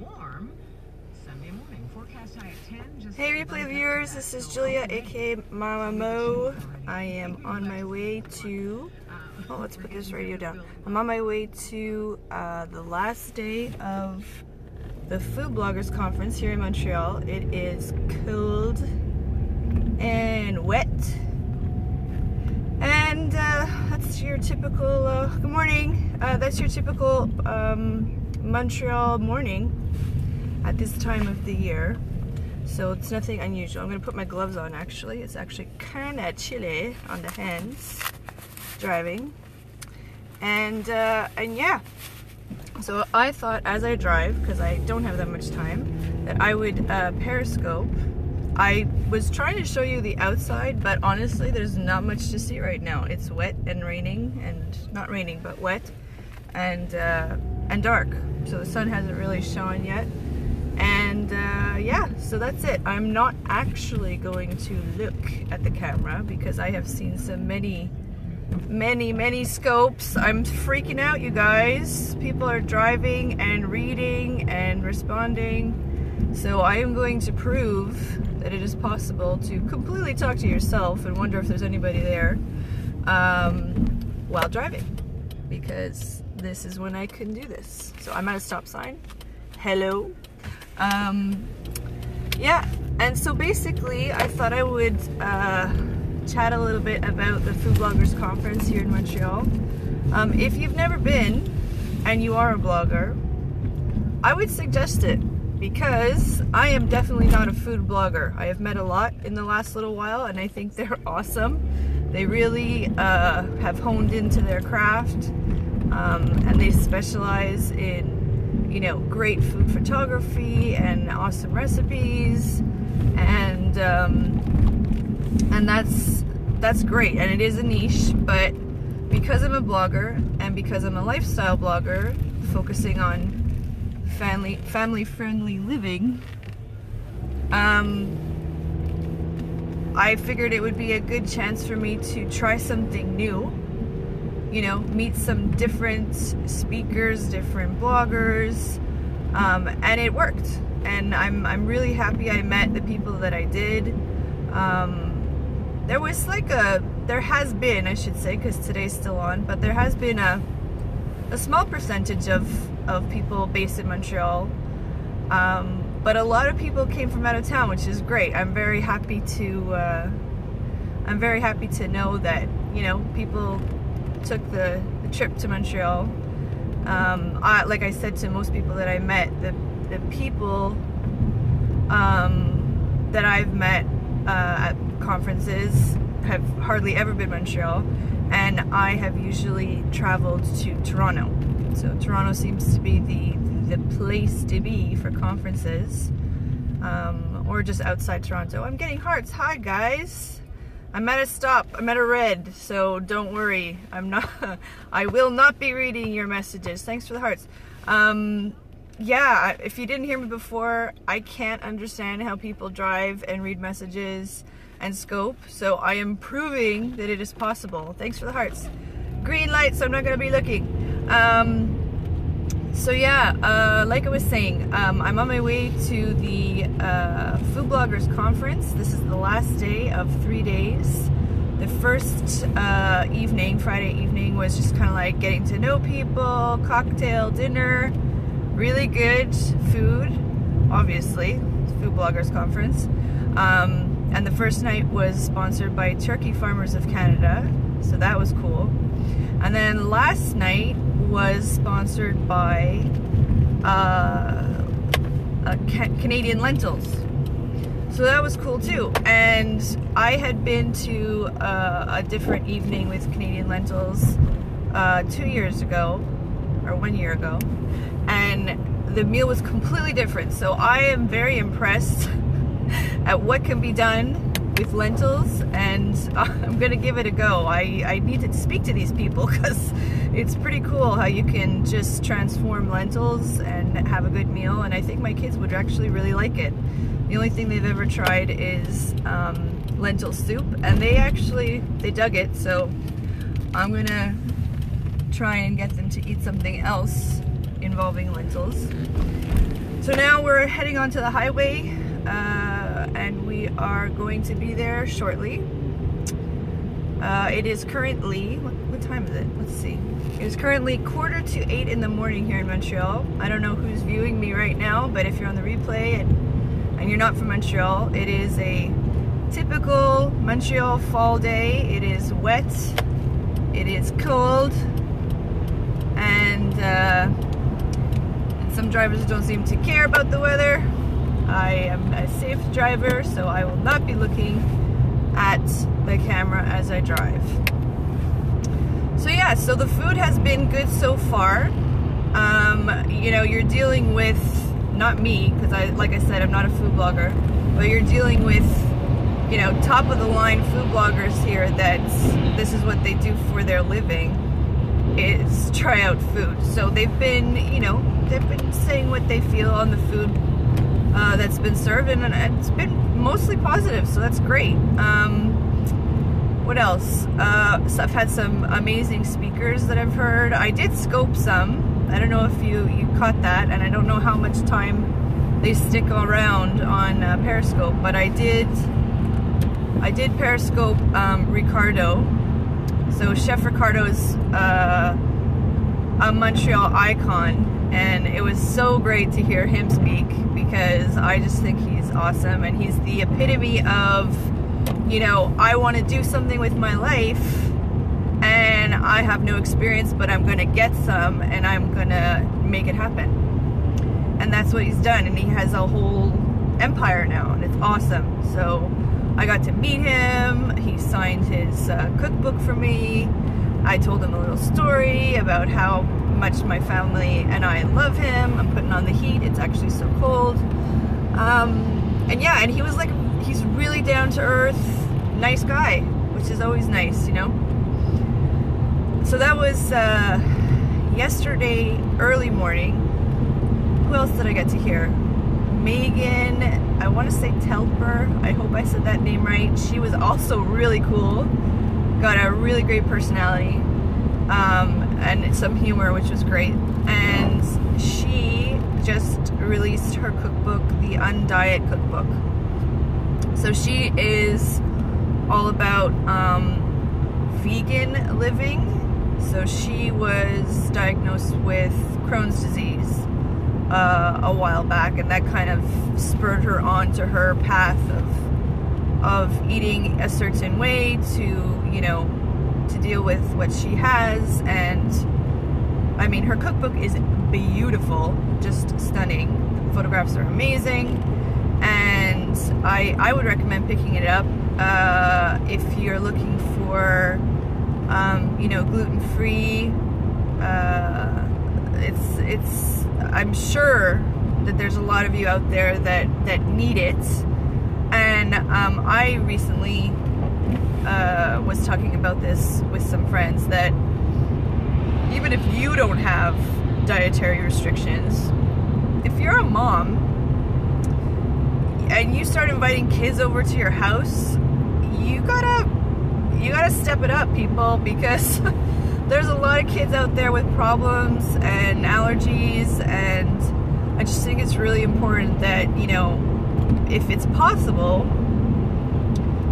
warm Sunday morning. Forecast high at 10. Just hey replay viewers, this is Julia aka Mama Mo. I am on my way to, oh, let's put this radio down. I'm on my way to the last day of the Food Bloggers Conference here in Montreal. It is cold and wet. And that's your typical, good morning, that's your typical Montreal morning at this time of the year. So it's nothing unusual. I'm going to put my gloves on actually. It's actually kind of chilly on the hands driving. And yeah. So I thought as I drive, because I don't have that much time, that I would Periscope. I was trying to show you the outside, but honestly there's not much to see right now. It's wet and raining, and not raining but wet and dark, so the sun hasn't really shone yet. And yeah, so that's it. I'm not actually going to look at the camera because I have seen so many scopes. I'm freaking out, you guys. People are driving and reading and responding. So I am going to prove that it is possible to completely talk to yourself and wonder if there's anybody there while driving, because this is when I can do this. So I'm at a stop sign. Hello. Yeah, and so basically I thought I would chat a little bit about the Food Bloggers Conference here in Montreal. If you've never been and you are a blogger, I would suggest it, because I am definitely not a food blogger. I have met a lot in the last little while and I think they're awesome. They really have honed into their craft, and they specialize in, you know, great food photography and awesome recipes, and that's great, and it is a niche. But because I'm a blogger and because I'm a lifestyle blogger focusing on family-friendly living, I figured it would be a good chance for me to try something new, you know, meet some different speakers, different bloggers, and it worked. And I'm really happy I met the people that I did. There was like there has been, I should say, because today's still on, but there has been a small percentage of people based in Montreal, but a lot of people came from out of town, which is great. I'm very happy to know that, you know, people took the trip to Montreal. Like I said to most people that I met, the people that I've met at conferences have hardly ever been Montreal, and I have usually traveled to Toronto. So Toronto seems to be the place to be for conferences, or just outside Toronto. I'm getting hearts. Hi guys. I'm at a stop. I'm at a red, so don't worry. I will not be reading your messages. Thanks for the hearts. Yeah, if you didn't hear me before, I can't understand how people drive and read messages and scope, so I am proving that it is possible. Thanks for the hearts. Green light, so I'm not gonna be looking. So yeah, like I was saying, I'm on my way to the Food Bloggers Conference. This is the last day of 3 days. The first evening, Friday evening, was just kind of like getting to know people, cocktail, dinner, really good food, obviously, it's Food Bloggers Conference. And the first night was sponsored by Turkey Farmers of Canada, so that was cool. And then last night was sponsored by Canadian lentils, so that was cool too. And I had been to a different evening with Canadian lentils 2 years ago, or 1 year ago, and the meal was completely different. So I am very impressed at what can be done with lentils, and I'm gonna give it a go. I need to speak to these people because it's pretty cool how you can just transform lentils and have a good meal, and I think my kids would actually really like it. The only thing they've ever tried is lentil soup, and they dug it, so I'm gonna try and get them to eat something else involving lentils. So So now we're heading onto the highway, and we are going to be there shortly. It is currently, what time is it? Let's see. It is currently 7:45 in the morning here in Montreal. I don't know who's viewing me right now, but if you're on the replay and you're not from Montreal, it is a typical Montreal fall day. It is wet, it is cold, and some drivers don't seem to care about the weather. I am a safe driver, so I will not be looking at the camera as I drive. So yeah, so the food has been good so far. You know, you're dealing with, not me, because like I said, I'm not a food blogger, but you're dealing with, you know, top of the line food bloggers here that this is what they do for their living, is try out food. So they've been, you know, they've been saying what they feel on the food that's been served, and it's been mostly positive, so that's great. What else? So I've had some amazing speakers that I've heard. I did scope some. I don't know if you caught that, and I don't know how much time they stick around on Periscope, but I did Periscope Ricardo. So Chef Ricardo is a Montreal icon, and it was so great to hear him speak because I just think he's awesome, and he's the epitome of, you know, I want to do something with my life and I have no experience, but I'm gonna get some and I'm gonna make it happen. And that's what he's done, and he has a whole empire now, and it's awesome. So I got to meet him, he signed his cookbook for me. I told him a little story about how much my family and I love him. I'm putting on the heat, it's actually so cold. And yeah, and he was like, he's really down to earth, nice guy, which is always nice, you know? So that was yesterday early morning. Who else did I get to hear? Megan, I want to say Telper, I hope I said that name right. She was also really cool, got a really great personality, and some humor, which was great. And she just released her cookbook, the Undiet Cookbook. So she is all about vegan living. So she was diagnosed with Crohn's disease a while back, and that kind of spurred her on to her path of eating a certain way to, you know, to deal with what she has. And I mean, her cookbook is beautiful, just stunning. The photographs are amazing, and I would recommend picking it up if you're looking for you know, gluten-free. It's I'm sure that there's a lot of you out there that need it. And I recently was talking about this with some friends, that even if you don't have dietary restrictions, if you're a mom and you start inviting kids over to your house, you gotta step it up, people, because there's a lot of kids out there with problems and allergies, and I just think it's really important that, you know, if it's possible,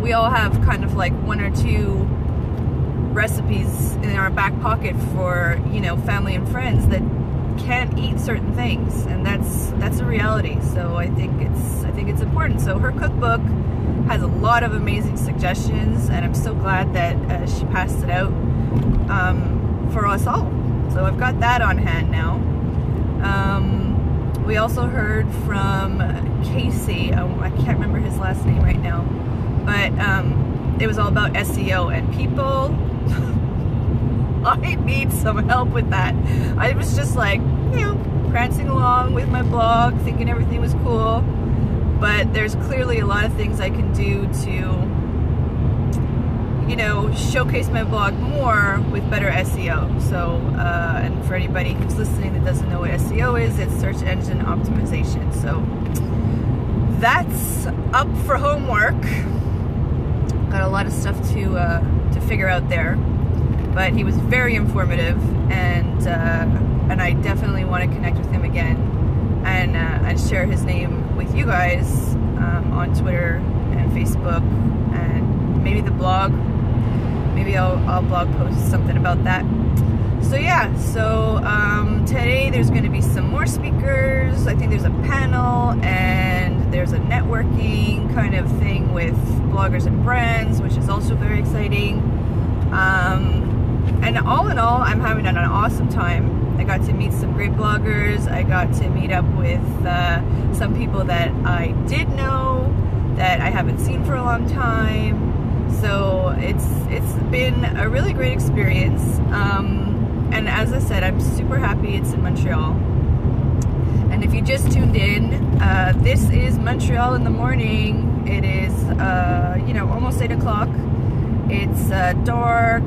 we all have kind of like one or two recipes in our back pocket for, you know, family and friends that can't eat certain things, and that's a reality. So I think it's important. So her cookbook has a lot of amazing suggestions, and I'm so glad that she passed it out for us all. So I've got that on hand now. We also heard from Casey, I can't remember his last name right now, but it was all about SEO, and people, I need some help with that. I was just like, you know, prancing along with my blog, thinking everything was cool, but there's clearly a lot of things I can do to, you know, showcase my blog more with better SEO. So, and for anybody who's listening that doesn't know what SEO is, it's search engine optimization. So that's up for homework. Got a lot of stuff to figure out there, but he was very informative, and I definitely want to connect with him again. And and share his name with you guys on Twitter and Facebook, and maybe the blog. Maybe I'll blog post something about that. So yeah, so today there's going to be some more speakers. I think there's a panel and there's a networking kind of thing with bloggers and brands, which is also very exciting. And all in all, I'm having an awesome time. I got to meet some great bloggers. I got to meet up with some people that I did know that I haven't seen for a long time. So it's been a really great experience. And as I said, I'm super happy it's in Montreal. And if you just tuned in, this is Montreal in the morning. It is, almost 8 o'clock. It's dark.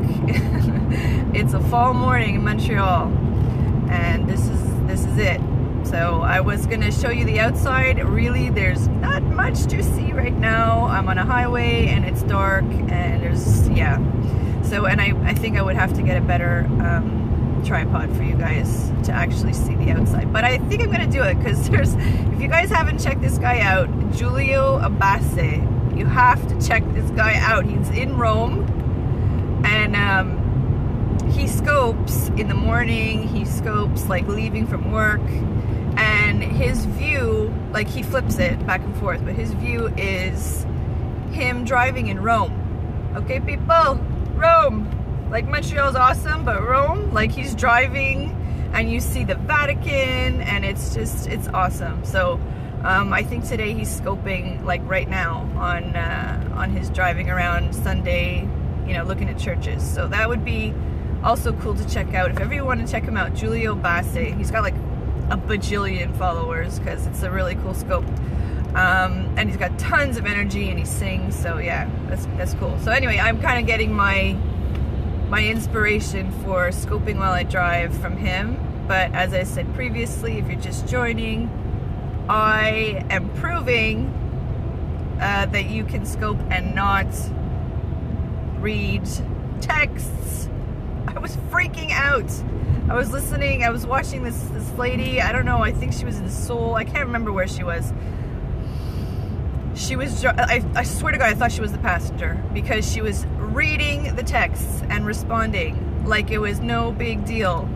It's a fall morning in Montreal, and this is it. So I was gonna show you the outside. Really, there's not much to see right now. I'm on a highway and it's dark, and So, and I think I would have to get a better tripod for you guys to actually see the outside. But I think I'm gonna do it because if you guys haven't checked this guy out, Giulio Abbasse, you have to check this guy out. He's in Rome, and he scopes in the morning. He scopes like leaving from work, and his view, like he flips it back and forth, but his view is him driving in Rome. Okay, people, Rome. Like Montreal's awesome, but Rome, like he's driving and you see the Vatican, and it's awesome. So I think today he's scoping like right now on his driving around Sunday, looking at churches. So that would be also cool to check out. If ever you want to check him out, Giulio Abbasse. He's got like a bajillion followers because it's a really cool scope. And he's got tons of energy and he sings. So yeah, that's cool. So anyway, I'm kind of getting my inspiration for scoping while I drive from him. But as I said previously, if you're just joining, I am proving that you can scope and not read texts. I was freaking out. I was watching this lady, I don't know, I think she was in Seoul. I can't remember where she was. I swear to God, I thought she was the passenger because she was reading the texts and responding like it was no big deal.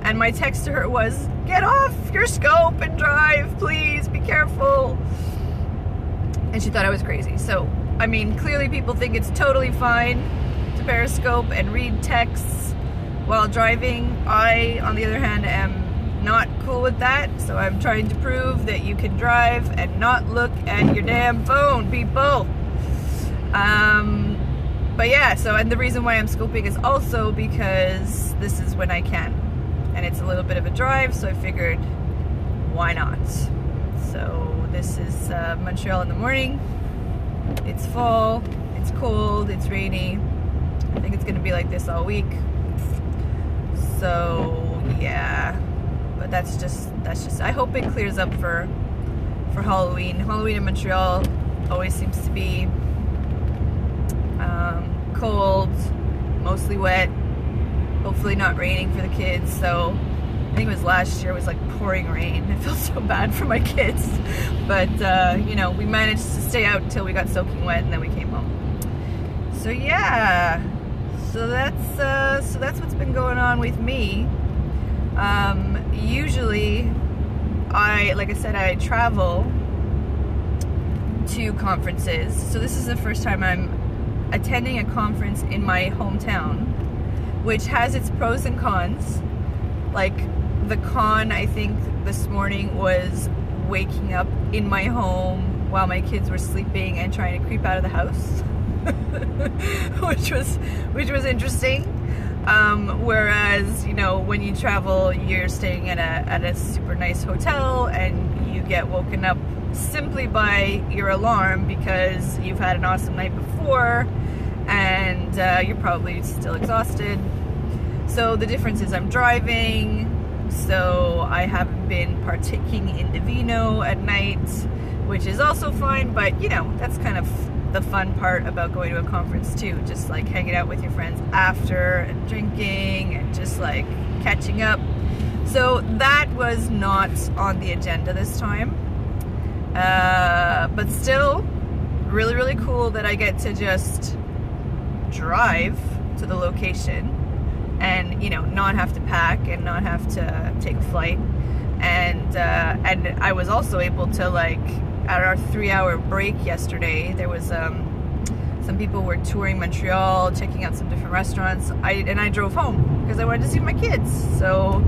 And my text to her was, get off your scope and drive, please, be careful. And she thought I was crazy. So, I mean, clearly people think it's totally fine to Periscope and read texts while driving. I, on the other hand, am not cool with that. So I'm trying to prove that you can drive and not look at your damn phone, people. But yeah, and the reason why I'm scoping is also because this is when I can. And it's a little bit of a drive, so I figured, why not? So this is Montreal in the morning. It's fall, it's cold, it's rainy. I think it's gonna be like this all week. So yeah, but that's just, I hope it clears up for Halloween. Halloween in Montreal always seems to be cold, mostly wet, hopefully not raining for the kids. So I think it was last year, it was like pouring rain. I feel so bad for my kids, but we managed to stay out until we got soaking wet, and then we came home. So yeah, so that's what's been going on with me. Usually like I said, I travel to conferences. So this is the first time I'm attending a conference in my hometown, which has its pros and cons. Like the con, I think this morning was waking up in my home while my kids were sleeping and trying to creep out of the house, which was interesting. Whereas, when you travel, you're staying at a super nice hotel and you get woken up simply by your alarm because you've had an awesome night before and you're probably still exhausted. So the difference is I'm driving, so I haven't been partaking in the vino at night, which is also fine, but that's kind of the fun part about going to a conference too, just like hanging out with your friends after and drinking and just like catching up. So that was not on the agenda this time, but still really, really cool that I get to just drive to the location and, you know, not have to pack and not have to take a flight. And I was also able to, like, at our 3-hour break yesterday, there was some people were touring Montreal, checking out some different restaurants. I drove home because I wanted to see my kids. So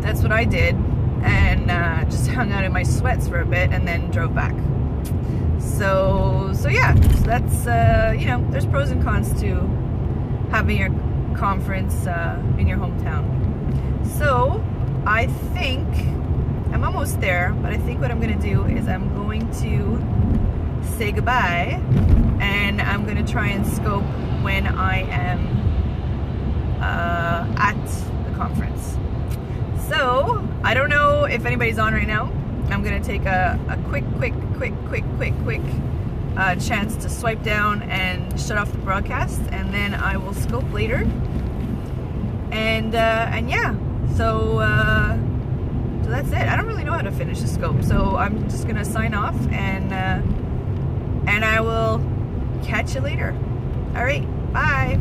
that's what I did, and just hung out in my sweats for a bit and then drove back. So yeah, so that's, you know, there's pros and cons to having your conference in your hometown. So I think I'm almost there, but I think what I'm gonna do is I'm going to say goodbye, and I'm gonna try and scope when I am at the conference. So I don't know if anybody's on right now. I'm gonna take a quick chance to swipe down and shut off the broadcast, and then I will scope later. And yeah, so that's it. I don't really know how to finish the scope, so I'm just gonna sign off, and I will catch you later. All right, bye.